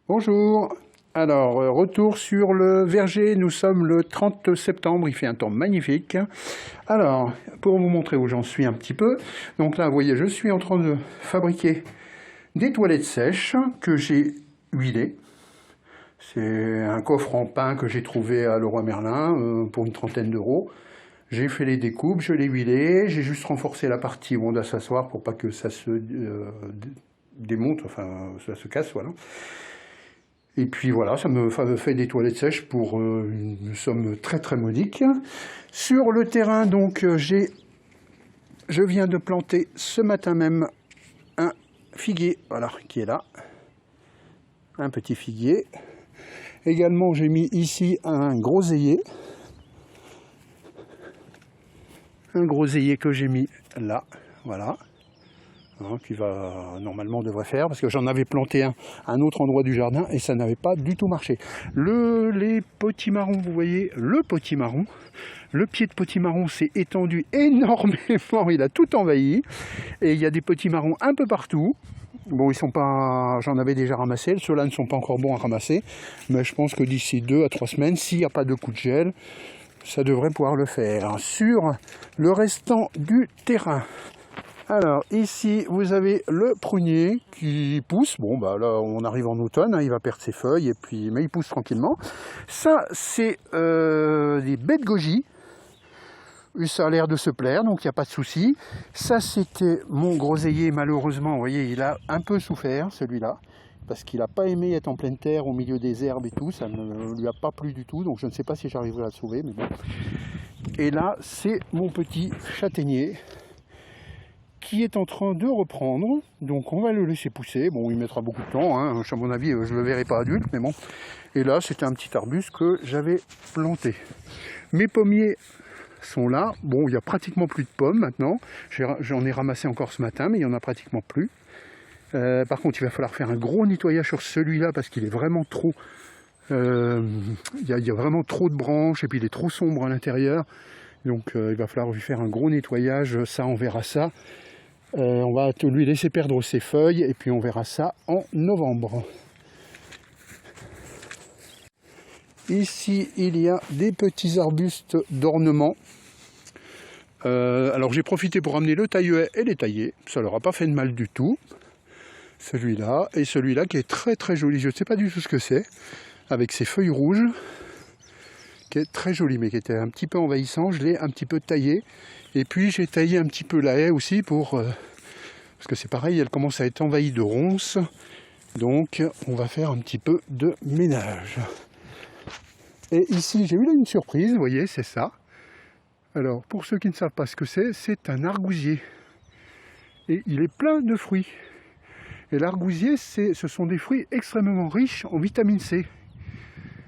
Bonjour, alors retour sur le verger, nous sommes le 30 septembre, il fait un temps magnifique. Alors, pour vous montrer où j'en suis un petit peu, donc là vous voyez je suis en train de fabriquer des toilettes sèches que j'ai huilées. C'est un coffre en pin que j'ai trouvé à Leroy Merlin pour une trentaine d'euros. J'ai fait les découpes, je l'ai huilé, j'ai juste renforcé la partie où on doit s'asseoir pour pas que ça se démonte, enfin ça se casse, voilà. Et puis voilà, ça me fait des toilettes sèches pour une somme très très modique. Sur le terrain, donc, je viens de planter ce matin même un figuier, voilà, qui est là. Un petit figuier. Également, j'ai mis ici un groseillier. Un groseillier que j'ai mis là, voilà. Qui va normalement devrait faire, parce que j'en avais planté un à un autre endroit du jardin et ça n'avait pas du tout marché. Les potimarrons, vous voyez, le potimarron, le pied de potimarron s'est étendu énormément, il a tout envahi, et il y a des potimarrons un peu partout. Bon, ils sont pas, j'en avais déjà ramassé, ceux-là ne sont pas encore bons à ramasser, mais je pense que d'ici 2 à 3 semaines, s'il n'y a pas de coup de gel, ça devrait pouvoir le faire. Sur le restant du terrain, alors ici vous avez le prunier qui pousse, bon bah là on arrive en automne, hein, il va perdre ses feuilles, et puis, mais il pousse tranquillement. Ça c'est des baies de goji, ça a l'air de se plaire donc il n'y a pas de souci. Ça c'était mon groseillier, malheureusement vous voyez il a un peu souffert celui-là, parce qu'il n'a pas aimé être en pleine terre au milieu des herbes et tout, ça ne lui a pas plu du tout, donc je ne sais pas si j'arriverai à le sauver, mais bon. Et là c'est mon petit châtaignier qui est en train de reprendre, donc on va le laisser pousser. Bon, il mettra beaucoup de temps, hein. À mon avis, je ne le verrai pas adulte, mais bon. Et là, c'était un petit arbuste que j'avais planté. Mes pommiers sont là. Bon, il n'y a pratiquement plus de pommes maintenant. J'en ai ramassé encore ce matin, mais il n'y en a pratiquement plus. Par contre, il va falloir faire un gros nettoyage sur celui-là, parce qu'il est vraiment trop... Il y a vraiment trop de branches, et puis il est trop sombre à l'intérieur. Donc il va falloir lui faire un gros nettoyage, ça on verra ça. On va lui laisser perdre ses feuilles et puis on verra ça en novembre. Ici il y a des petits arbustes d'ornement. Alors j'ai profité pour ramener le taille-haie et les tailler, ça leur a pas fait de mal du tout. Celui-là et celui-là qui est très très joli, je ne sais pas du tout ce que c'est, avec ses feuilles rouges, qui est très joli mais qui était un petit peu envahissant. Je l'ai un petit peu taillé, et puis j'ai taillé un petit peu la haie aussi pour parce que c'est pareil, elle commence à être envahie de ronces, donc on va faire un petit peu de ménage. Et ici j'ai eu là une surprise, vous voyez, c'est ça. Alors pour ceux qui ne savent pas ce que c'est un argousier, et il est plein de fruits. Et l'argousier, ce sont des fruits extrêmement riches en vitamine C.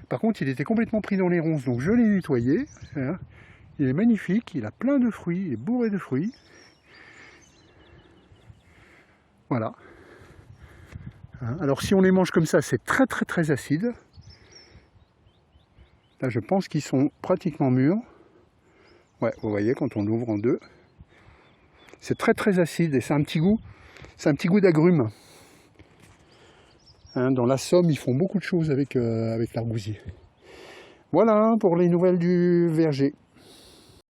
Par contre, il était complètement pris dans les ronces, donc je l'ai nettoyé. Hein. Il est magnifique, il a plein de fruits, il est bourré de fruits. Voilà. Hein. Alors si on les mange comme ça, c'est très très très acide. Là, je pense qu'ils sont pratiquement mûrs. Ouais, vous voyez, quand on l'ouvre en deux. C'est très très acide et c'est un petit goût d'agrumes. Hein, dans la Somme, ils font beaucoup de choses avec l'argousier. Voilà pour les nouvelles du verger.